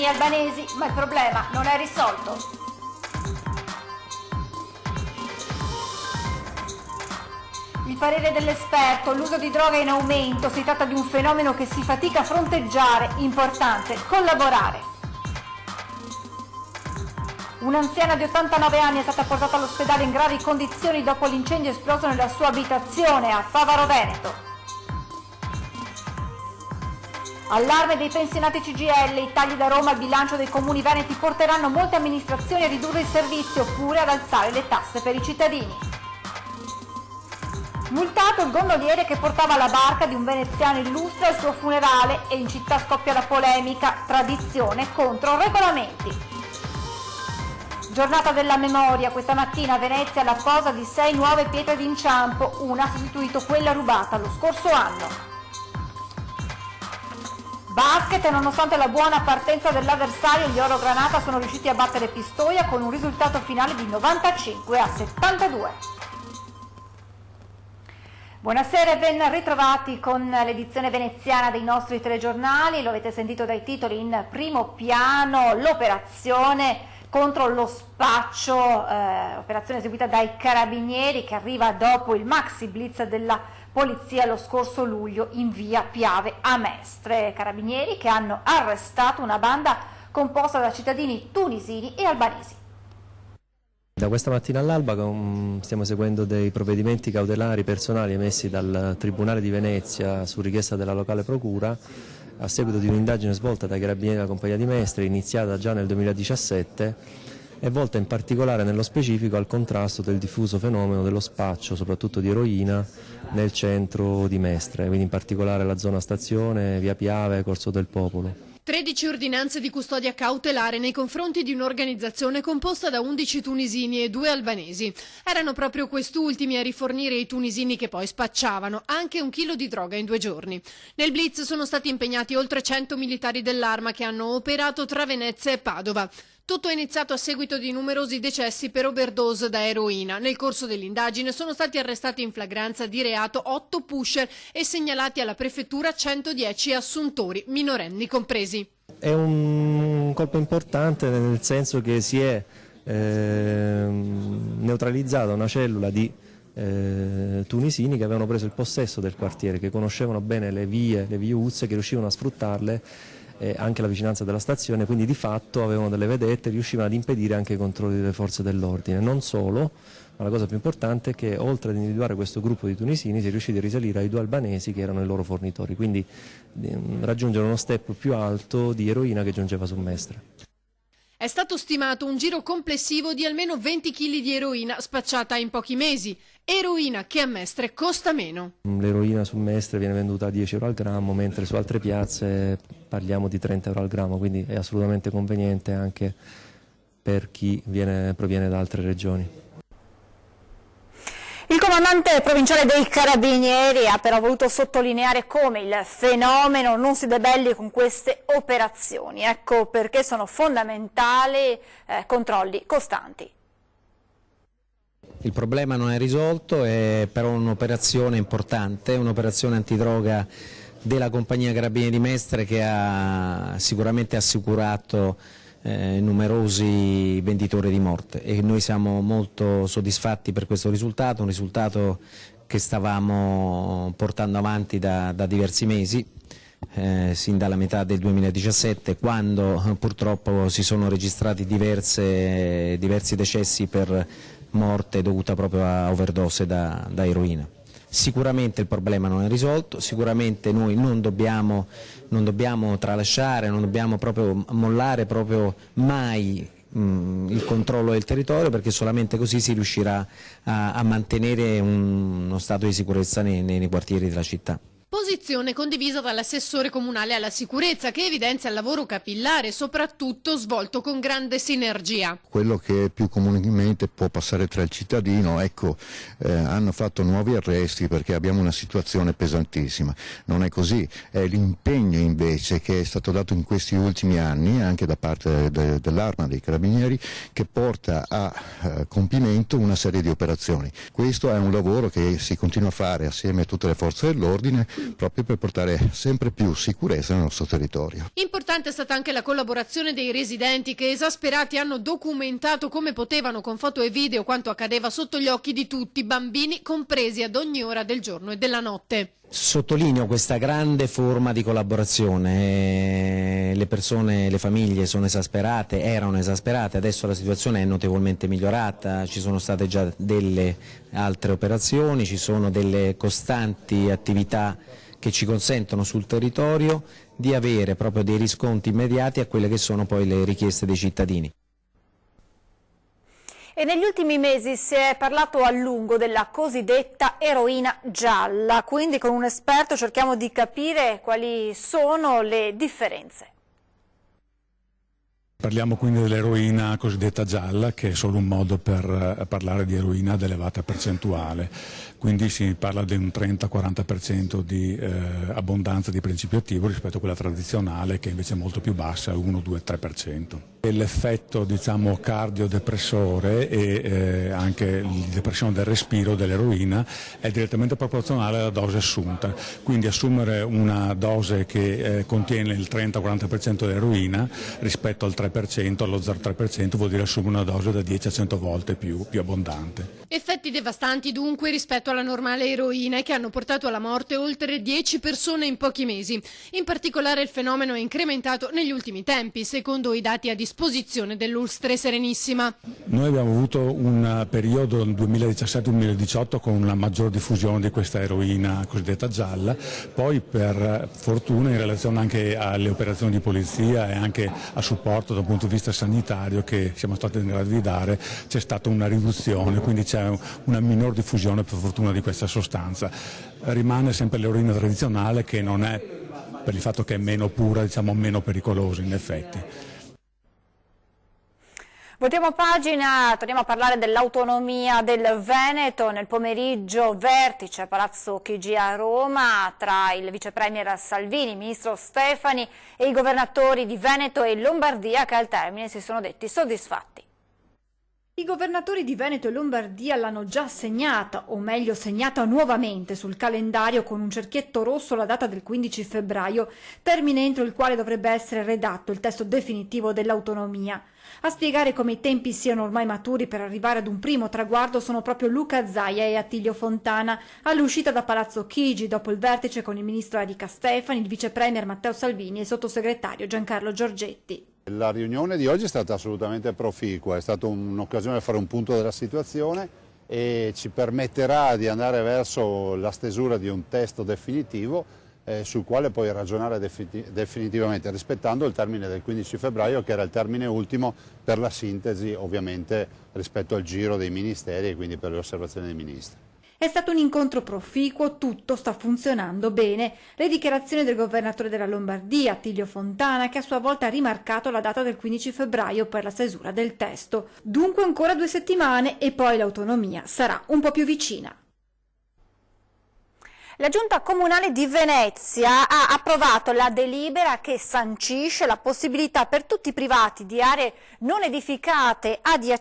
cittadini albanesi, ma il problema non è risolto. Il parere dell'esperto: l'uso di droga è in aumento, si tratta di un fenomeno che si fatica a fronteggiare, importante collaborare. Un'anziana di 89 anni è stata portata all'ospedale in gravi condizioni dopo l'incendio esploso nella sua abitazione a Favaro Veneto. Allarme dei pensionati CGIL, i tagli da Roma al bilancio dei comuni veneti porteranno molte amministrazioni a ridurre il servizio oppure ad alzare le tasse per i cittadini. Multato il gondoliere che portava la barca di un veneziano illustre al suo funerale e in città scoppia la polemica, tradizione contro regolamenti. Giornata della memoria, questa mattina a Venezia la posa di 6 nuove pietre d'inciampo, una ha sostituito quella rubata lo scorso anno. Basket, nonostante la buona partenza dell'avversario, gli Oro Granata sono riusciti a battere Pistoia con un risultato finale di 95-72. Buonasera e ben ritrovati con l'edizione veneziana dei nostri telegiornali. Lo avete sentito dai titoli, in primo piano l'operazione contro lo spaccio, operazione eseguita dai carabinieri che arriva dopo il maxi blitz della polizia lo scorso luglio in via Piave a Mestre. Carabinieri che hanno arrestato una banda composta da cittadini tunisini e albanesi. Da questa mattina all'alba stiamo seguendo dei provvedimenti cautelari personali emessi dal Tribunale di Venezia su richiesta della locale procura a seguito di un'indagine svolta dai carabinieri della Compagnia di Mestre, iniziata già nel 2017 e volta in particolare nello specifico al contrasto del diffuso fenomeno dello spaccio, soprattutto di eroina, nel centro di Mestre, quindi in particolare la zona stazione, via Piave, Corso del Popolo. 13 ordinanze di custodia cautelare nei confronti di un'organizzazione composta da 11 tunisini e 2 albanesi. Erano proprio quest'ultimi a rifornire i tunisini che poi spacciavano anche 1 chilo di droga in 2 giorni. Nel blitz sono stati impegnati oltre 100 militari dell'Arma che hanno operato tra Venezia e Padova. Tutto è iniziato a seguito di numerosi decessi per overdose da eroina. Nel corso dell'indagine sono stati arrestati in flagranza di reato 8 pusher e segnalati alla prefettura 110 assuntori, minorenni compresi. È un colpo importante nel senso che si è neutralizzata una cellula di tunisini che avevano preso il possesso del quartiere, che conoscevano bene le viuzze, che riuscivano a sfruttarle, anche la vicinanza della stazione, quindi di fatto avevano delle vedette, riuscivano ad impedire anche i controlli delle forze dell'ordine. Non solo, ma la cosa più importante è che oltre ad individuare questo gruppo di tunisini si è riusciti a risalire ai 2 albanesi che erano i loro fornitori, quindi raggiungere uno step più alto di eroina che giungeva su Mestre. È stato stimato un giro complessivo di almeno 20 kg di eroina spacciata in pochi mesi. Eroina che a Mestre costa meno. L'eroina su Mestre viene venduta a 10 euro al grammo, mentre su altre piazze parliamo di 30 euro al grammo, quindi è assolutamente conveniente anche per chi proviene da altre regioni. Il comandante provinciale dei Carabinieri ha però voluto sottolineare come il fenomeno non si debelli con queste operazioni. Ecco perché sono fondamentali controlli costanti. Il problema non è risolto, è però un'operazione importante, un'operazione antidroga della compagnia Carabinieri di Mestre che ha sicuramente assicurato numerosi venditori di morte e noi siamo molto soddisfatti per questo risultato, un risultato che stavamo portando avanti da diversi mesi, sin dalla metà del 2017, quando purtroppo si sono registrati diversi decessi per morte dovuta proprio a overdose da eroina. Sicuramente il problema non è risolto, sicuramente noi non dobbiamo tralasciare, non dobbiamo proprio mollare proprio mai il controllo del territorio, perché solamente così si riuscirà a mantenere uno stato di sicurezza nei quartieri della città. Posizione condivisa dall'assessore comunale alla sicurezza che evidenzia il lavoro capillare, soprattutto svolto con grande sinergia. Quello che più comunemente può passare tra il cittadino, ecco, hanno fatto nuovi arresti perché abbiamo una situazione pesantissima. Non è così, è l'impegno invece che è stato dato in questi ultimi anni anche da parte dell'Arma, dei Carabinieri, che porta a compimento una serie di operazioni. Questo è un lavoro che si continua a fare assieme a tutte le forze dell'ordine proprio per portare sempre più sicurezza nel nostro territorio. Importante è stata anche la collaborazione dei residenti che, esasperati, hanno documentato come potevano con foto e video quanto accadeva sotto gli occhi di tutti, bambini compresi, ad ogni ora del giorno e della notte. Sottolineo questa grande forma di collaborazione, le persone, le famiglie erano esasperate, adesso la situazione è notevolmente migliorata, ci sono state già delle altre operazioni, ci sono delle costanti attività che ci consentono sul territorio di avere proprio dei riscontri immediati a quelle che sono poi le richieste dei cittadini. E negli ultimi mesi si è parlato a lungo della cosiddetta eroina gialla, quindi con un esperto cerchiamo di capire quali sono le differenze. Parliamo quindi dell'eroina cosiddetta gialla, che è solo un modo per parlare di eroina ad elevata percentuale, quindi si parla di un 30-40% di abbondanza di principio attivo rispetto a quella tradizionale, che invece è molto più bassa, 1-2-3%. L'effetto, diciamo, cardiodepressore e anche di depressione del respiro dell'eroina è direttamente proporzionale alla dose assunta, quindi assumere una dose che contiene il 30-40% dell'eroina rispetto al 3%, allo 0,3% vuol dire assumere una dose da 10 a 100 volte più abbondante. Effetti devastanti dunque rispetto alla normale eroina, che hanno portato alla morte oltre 10 persone in pochi mesi. In particolare il fenomeno è incrementato negli ultimi tempi, secondo i dati a disposizione dell'Ulstre Serenissima. Noi abbiamo avuto un periodo nel 2017-2018 con una maggior diffusione di questa eroina cosiddetta gialla, poi per fortuna in relazione anche alle operazioni di polizia e anche a supporto dal punto di vista sanitario che siamo stati in grado di dare, c'è stata una riduzione, quindi c'è una minor diffusione per fortuna di questa sostanza. Rimane sempre l'eroina tradizionale, che non è, per il fatto che è meno pura, diciamo meno pericolosa in effetti. Voltiamo pagina, torniamo a parlare dell'autonomia del Veneto. Nel pomeriggio vertice a Palazzo Chigi a Roma tra il vice premier Salvini, il ministro Stefani e i governatori di Veneto e Lombardia, che al termine si sono detti soddisfatti. I governatori di Veneto e Lombardia l'hanno già segnata, o meglio segnata nuovamente sul calendario con un cerchietto rosso la data del 15 febbraio, termine entro il quale dovrebbe essere redatto il testo definitivo dell'autonomia. A spiegare come i tempi siano ormai maturi per arrivare ad un primo traguardo sono proprio Luca Zaia e Attilio Fontana, all'uscita da Palazzo Chigi dopo il vertice con il ministro Enrica Stefani, il vice premier Matteo Salvini e il sottosegretario Giancarlo Giorgetti. La riunione di oggi è stata assolutamente proficua, è stata un'occasione per fare un punto della situazione e ci permetterà di andare verso la stesura di un testo definitivo sul quale poi ragionare definitivamente, rispettando il termine del 15 febbraio che era il termine ultimo per la sintesi ovviamente rispetto al giro dei ministeri e quindi per le osservazioni dei ministri. È stato un incontro proficuo, tutto sta funzionando bene. Le dichiarazioni del governatore della Lombardia, Attilio Fontana, che a sua volta ha rimarcato la data del 15 febbraio per la stesura del testo. Dunque ancora 2 settimane e poi l'autonomia sarà un po' più vicina. La Giunta Comunale di Venezia ha approvato la delibera che sancisce la possibilità per tutti i privati di aree non edificate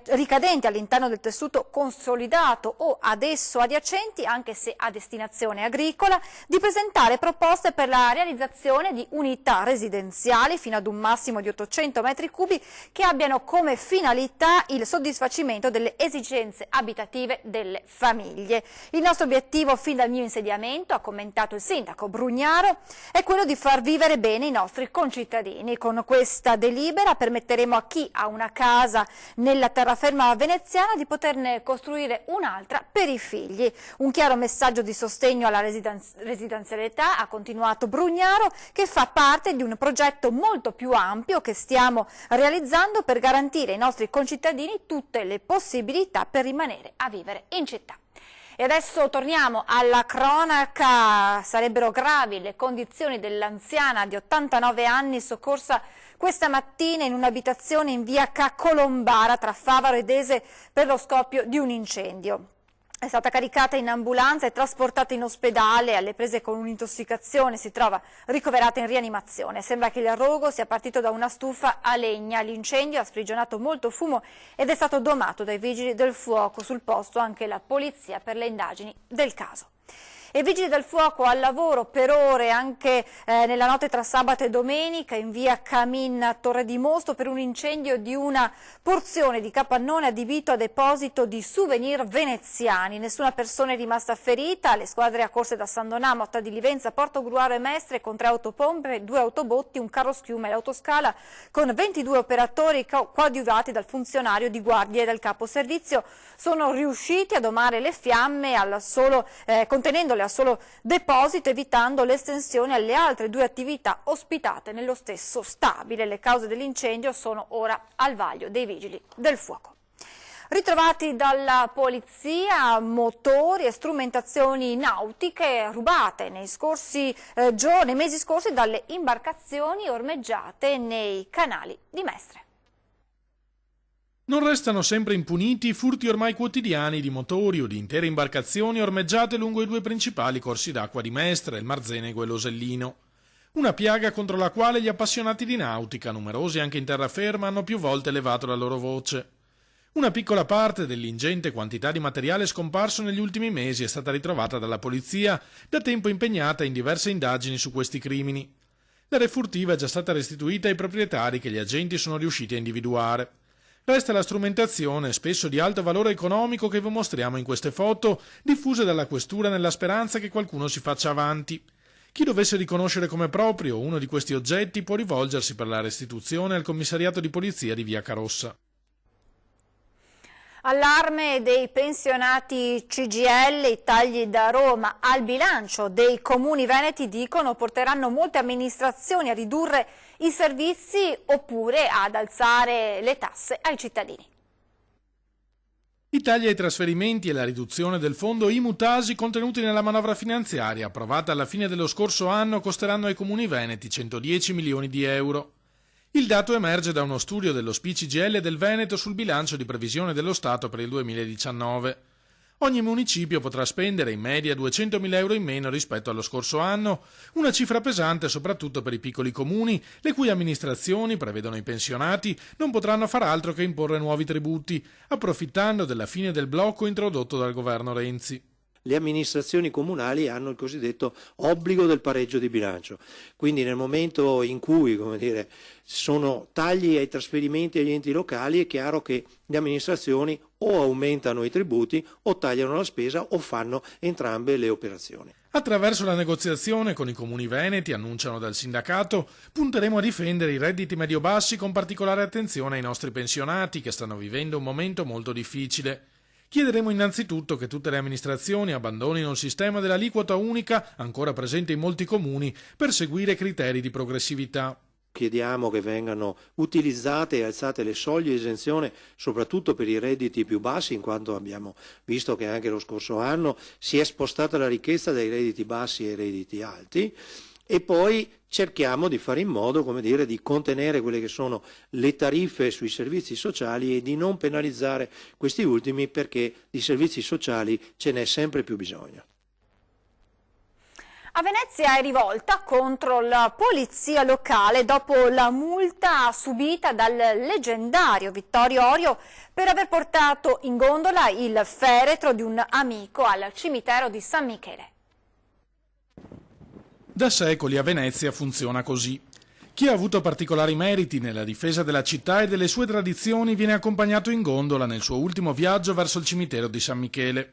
ricadenti all'interno del tessuto consolidato o ad esso adiacenti, anche se a destinazione agricola, di presentare proposte per la realizzazione di unità residenziali fino ad un massimo di 800 metri cubi che abbiano come finalità il soddisfacimento delle esigenze abitative delle famiglie. Il nostro obiettivo fin dal mio insediamento, ha commentato il sindaco Brugnaro, è quello di far vivere bene i nostri concittadini. Con questa delibera permetteremo a chi ha una casa nella terraferma veneziana di poterne costruire un'altra per i figli. Un chiaro messaggio di sostegno alla residenzialità, ha continuato Brugnaro, che fa parte di un progetto molto più ampio che stiamo realizzando per garantire ai nostri concittadini tutte le possibilità per rimanere a vivere in città. E adesso torniamo alla cronaca. Sarebbero gravi le condizioni dell'anziana di 89 anni soccorsa questa mattina in un'abitazione in via Ca' Colombara tra Favaro ed Ese per lo scoppio di un incendio. È stata caricata in ambulanza e trasportata in ospedale, alle prese con un'intossicazione, si trova ricoverata in rianimazione. Sembra che il rogo sia partito da una stufa a legna. L'incendio ha sprigionato molto fumo ed è stato domato dai vigili del fuoco, sul posto anche la polizia per le indagini del caso. E vigili del fuoco al lavoro per ore anche nella notte tra sabato e domenica in via Camin a Torre di Mosto per un incendio di una porzione di capannone adibito a deposito di souvenir veneziani. Nessuna persona è rimasta ferita, le squadre accorse da San Donà, Motta di Livenza, Portogruaro e Mestre con 3 autopompe, 2 autobotti, un carro schiuma e l'autoscala con 22 operatori coadiuvati dal funzionario di guardia e dal capo servizio sono riusciti a domare le fiamme contenendole al solo deposito, evitando l'estensione alle altre 2 attività ospitate nello stesso stabile. Le cause dell'incendio sono ora al vaglio dei vigili del fuoco. Ritrovati dalla polizia motori e strumentazioni nautiche rubate nei mesi scorsi dalle imbarcazioni ormeggiate nei canali di Mestre. Non restano sempre impuniti i furti ormai quotidiani di motori o di intere imbarcazioni ormeggiate lungo i 2 principali corsi d'acqua di Mestre, il Marzenego e l'Osellino. Una piaga contro la quale gli appassionati di nautica, numerosi anche in terraferma, hanno più volte elevato la loro voce. Una piccola parte dell'ingente quantità di materiale scomparso negli ultimi mesi è stata ritrovata dalla polizia, da tempo impegnata in diverse indagini su questi crimini. La refurtiva è già stata restituita ai proprietari che gli agenti sono riusciti a individuare. Resta la strumentazione, spesso di alto valore economico, che vi mostriamo in queste foto, diffuse dalla questura nella speranza che qualcuno si faccia avanti. Chi dovesse riconoscere come proprio uno di questi oggetti può rivolgersi per la restituzione al commissariato di polizia di via Carossa. Allarme dei pensionati CGIL, i tagli da Roma al bilancio dei comuni veneti, dicono, porteranno molte amministrazioni a ridurre i servizi oppure ad alzare le tasse ai cittadini. I tagli ai trasferimenti e la riduzione del fondo IMU-TASI contenuti nella manovra finanziaria approvata alla fine dello scorso anno costeranno ai comuni veneti 110 milioni di euro. Il dato emerge da uno studio dello SPI-CGIL del Veneto sul bilancio di previsione dello Stato per il 2019. Ogni municipio potrà spendere in media 200.000 euro in meno rispetto allo scorso anno, una cifra pesante soprattutto per i piccoli comuni, le cui amministrazioni, prevedono i pensionati, non potranno far altro che imporre nuovi tributi, approfittando della fine del blocco introdotto dal governo Renzi. Le amministrazioni comunali hanno il cosiddetto obbligo del pareggio di bilancio, quindi nel momento in cui, sono tagli ai trasferimenti agli enti locali, è chiaro che le amministrazioni o aumentano i tributi o tagliano la spesa o fanno entrambe le operazioni. Attraverso la negoziazione con i comuni veneti, annunciano dal sindacato, punteremo a difendere i redditi medio-bassi con particolare attenzione ai nostri pensionati che stanno vivendo un momento molto difficile. Chiederemo innanzitutto che tutte le amministrazioni abbandonino il sistema dell'aliquota unica ancora presente in molti comuni per seguire criteri di progressività. Chiediamo che vengano utilizzate e alzate le soglie di esenzione soprattutto per i redditi più bassi, in quanto abbiamo visto che anche lo scorso anno si è spostata la ricchezza dai redditi bassi ai redditi alti. E poi cerchiamo di fare in modo, di contenere quelle che sono le tariffe sui servizi sociali e di non penalizzare questi ultimi, perché di servizi sociali ce n'è sempre più bisogno. A Venezia è rivolta contro la polizia locale dopo la multa subita dal leggendario Vittorio Orio per aver portato in gondola il feretro di un amico al cimitero di San Michele. Da secoli a Venezia funziona così. Chi ha avuto particolari meriti nella difesa della città e delle sue tradizioni viene accompagnato in gondola nel suo ultimo viaggio verso il cimitero di San Michele.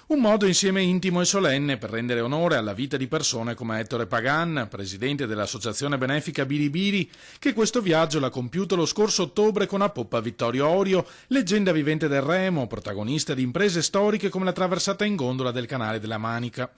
Un modo insieme intimo e solenne per rendere onore alla vita di persone come Ettore Pagan, presidente dell'associazione benefica Biribiri, che questo viaggio l'ha compiuto lo scorso ottobre con a poppa Vittorio Orio, leggenda vivente del remo, protagonista di imprese storiche come la traversata in gondola del Canale della Manica.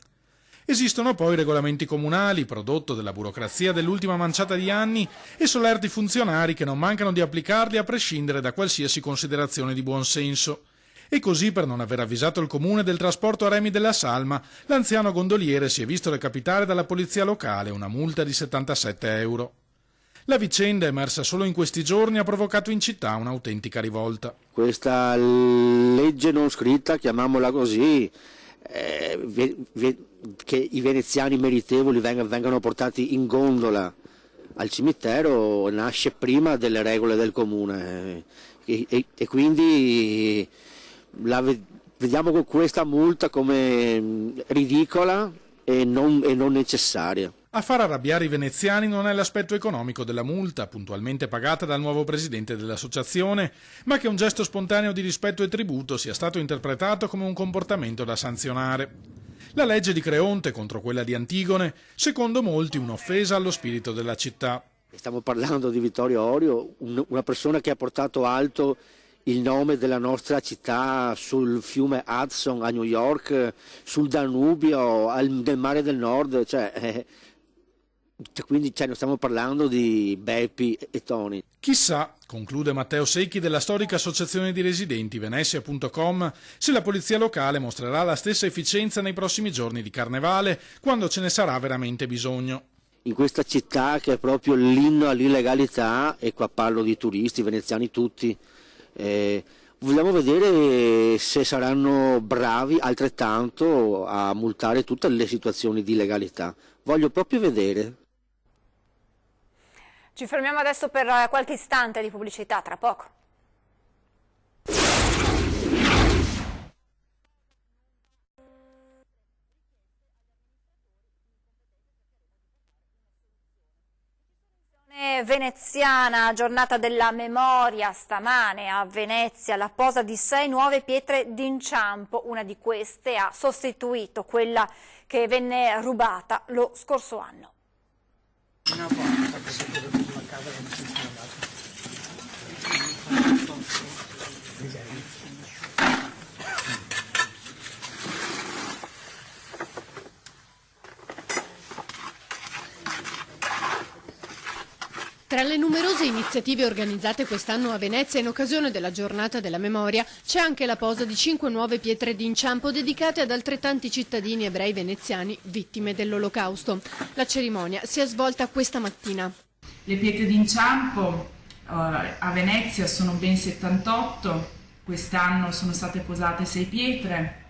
Esistono poi regolamenti comunali, prodotto della burocrazia dell'ultima manciata di anni, e solerti funzionari che non mancano di applicarli a prescindere da qualsiasi considerazione di buon senso. E così, per non aver avvisato il comune del trasporto a remi della Salma, l'anziano gondoliere si è visto recapitare dalla polizia locale una multa di 77 euro. La vicenda, emersa solo in questi giorni, ha provocato in città un'autentica rivolta. Questa legge non scritta, chiamiamola così, che i veneziani meritevoli vengano portati in gondola al cimitero, nasce prima delle regole del comune e quindi vediamo questa multa come ridicola e non necessaria. A far arrabbiare i veneziani non è l'aspetto economico della multa, puntualmente pagata dal nuovo presidente dell'associazione, ma che un gesto spontaneo di rispetto e tributo sia stato interpretato come un comportamento da sanzionare. La legge di Creonte contro quella di Antigone, secondo molti un'offesa allo spirito della città. Stiamo parlando di Vittorio Orio, una persona che ha portato alto il nome della nostra città sul fiume Hudson a New York, sul Danubio, nel mare del Nord, quindi non stiamo parlando di Beppi e Toni. Chissà, conclude Matteo Secchi della storica associazione di residenti Venezia.com, se la polizia locale mostrerà la stessa efficienza nei prossimi giorni di Carnevale, quando ce ne sarà veramente bisogno. In questa città che è proprio l'inno all'illegalità, e qua parlo di turisti, veneziani tutti, vogliamo vedere se saranno bravi altrettanto a multare tutte le situazioni di illegalità. Voglio proprio vedere. Ci fermiamo adesso per qualche istante di pubblicità, tra poco. Veneziana, giornata della memoria stamane a Venezia, la posa di 6 nuove pietre d'inciampo. Una di queste ha sostituito quella che venne rubata lo scorso anno. Tra le numerose iniziative organizzate quest'anno a Venezia in occasione della giornata della memoria c'è anche la posa di 5 nuove pietre d'inciampo dedicate ad altrettanti cittadini ebrei veneziani vittime dell'Olocausto. La cerimonia si è svolta questa mattina. Le pietre d'inciampo a Venezia sono ben 78, quest'anno sono state posate 6 pietre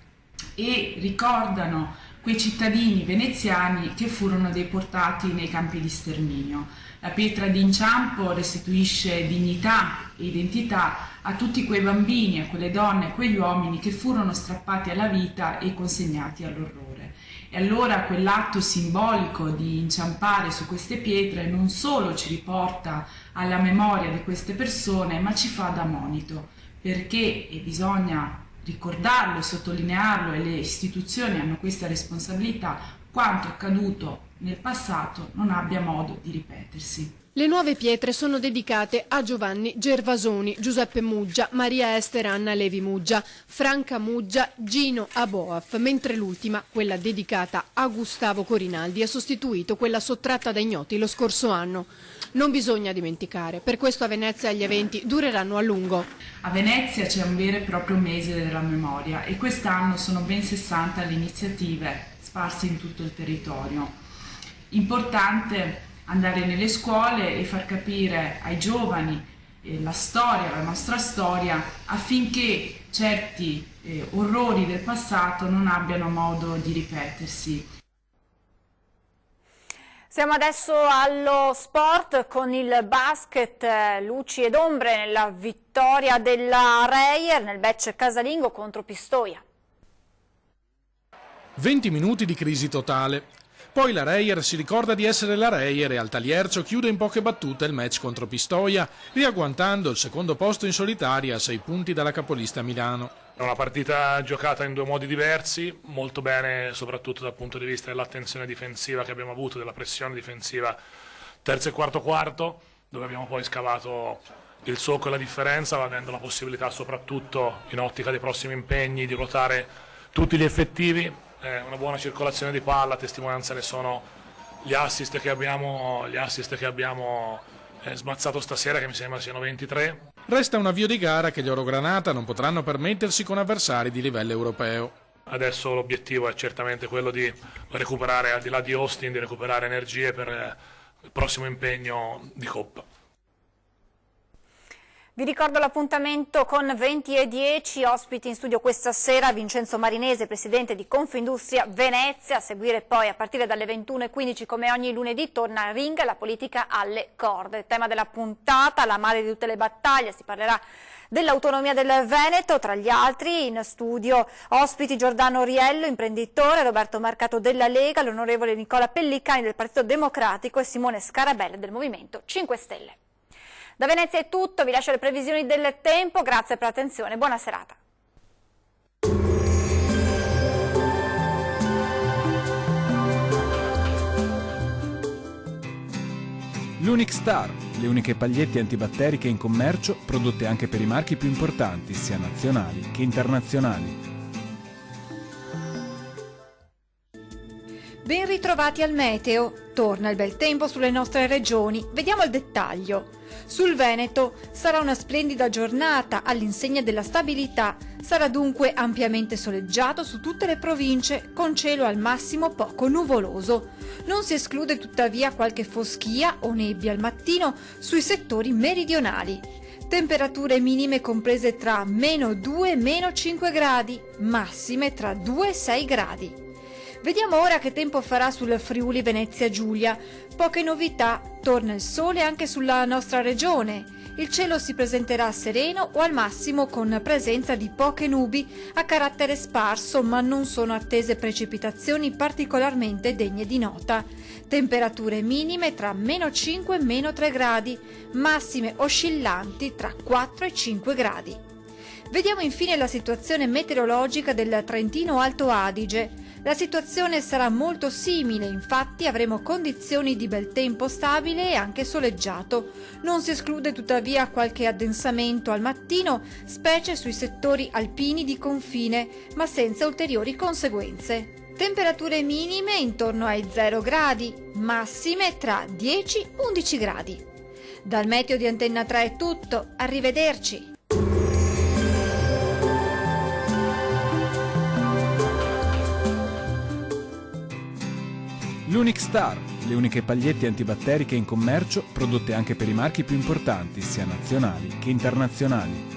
e ricordano quei cittadini veneziani che furono deportati nei campi di sterminio. La pietra d'inciampo restituisce dignità e identità a tutti quei bambini, a quelle donne, a quegli uomini che furono strappati alla vita e consegnati all'orrore. E allora quell'atto simbolico di inciampare su queste pietre non solo ci riporta alla memoria di queste persone, ma ci fa da monito, perché bisogna ricordarlo e sottolinearlo, e le istituzioni hanno questa responsabilità, quanto accaduto nel passato non abbia modo di ripetersi. Le nuove pietre sono dedicate a Giovanni Gervasoni, Giuseppe Muggia, Maria Ester Anna Levi Muggia, Franca Muggia, Gino Aboaf, mentre l'ultima, quella dedicata a Gustavo Corinaldi, ha sostituito quella sottratta da ignoti lo scorso anno. Non bisogna dimenticare, per questo a Venezia gli eventi dureranno a lungo. A Venezia c'è un vero e proprio mese della memoria e quest'anno sono ben 60 le iniziative sparse in tutto il territorio. Importante andare nelle scuole e far capire ai giovani la storia, la nostra storia, affinché certi orrori del passato non abbiano modo di ripetersi. Siamo adesso allo sport con il basket, luci ed ombre nella vittoria della Reyer nel match casalingo contro Pistoia. 20 minuti di crisi totale. Poi la Reyer si ricorda di essere la Reyer e al Taliercio chiude in poche battute il match contro Pistoia, riagguantando il secondo posto in solitaria a 6 punti dalla capolista Milano. È una partita giocata in 2 modi diversi, molto bene soprattutto dal punto di vista dell'attenzione difensiva che abbiamo avuto, della pressione difensiva terzo e quarto, dove abbiamo poi scavato il solco e la differenza, avendo la possibilità soprattutto in ottica dei prossimi impegni di ruotare tutti gli effettivi. Una buona circolazione di palla, testimonianza ne sono gli assist che abbiamo smazzato stasera, che mi sembra siano 23. Resta un avvio di gara che gli Orogranata non potranno permettersi con avversari di livello europeo. Adesso l'obiettivo è certamente quello di recuperare, al di là di Austin, di recuperare energie per il prossimo impegno di Coppa. Vi ricordo l'appuntamento con 20:10, ospiti in studio questa sera Vincenzo Marinese, presidente di Confindustria Venezia, a seguire poi a partire dalle 21:15 come ogni lunedì torna Ring, la politica alle corde. Il tema della puntata, la madre di tutte le battaglie, si parlerà dell'autonomia del Veneto, tra gli altri in studio ospiti Giordano Riello, imprenditore, Roberto Marcato della Lega, l'onorevole Nicola Pellicani del Partito Democratico e Simone Scarabella del Movimento 5 Stelle. Da Venezia è tutto, vi lascio le previsioni del tempo, grazie per l'attenzione, buona serata. L'Unic Star, le uniche pagliette antibatteriche in commercio, prodotte anche per i marchi più importanti, sia nazionali che internazionali. Ben ritrovati al meteo, torna il bel tempo sulle nostre regioni, vediamo il dettaglio. Sul Veneto sarà una splendida giornata all'insegna della stabilità, sarà dunque ampiamente soleggiato su tutte le province con cielo al massimo poco nuvoloso. Non si esclude tuttavia qualche foschia o nebbia al mattino sui settori meridionali. Temperature minime comprese tra -2 e -5 gradi, massime tra 2 e 6 gradi. Vediamo ora che tempo farà sul Friuli Venezia Giulia. Poche novità, torna il sole anche sulla nostra regione. Il cielo si presenterà sereno o al massimo con presenza di poche nubi a carattere sparso, ma non sono attese precipitazioni particolarmente degne di nota. Temperature minime tra -5 e -3 gradi, massime oscillanti tra 4 e 5 gradi. Vediamo infine la situazione meteorologica del Trentino Alto Adige. La situazione sarà molto simile, infatti avremo condizioni di bel tempo stabile e anche soleggiato. Non si esclude tuttavia qualche addensamento al mattino, specie sui settori alpini di confine, ma senza ulteriori conseguenze. Temperature minime intorno ai 0 gradi, massime tra 10 e 11 gradi. Dal meteo di Antenna 3 è tutto, arrivederci! L'Unic Star, le uniche pagliette antibatteriche in commercio, prodotte anche per i marchi più importanti, sia nazionali che internazionali.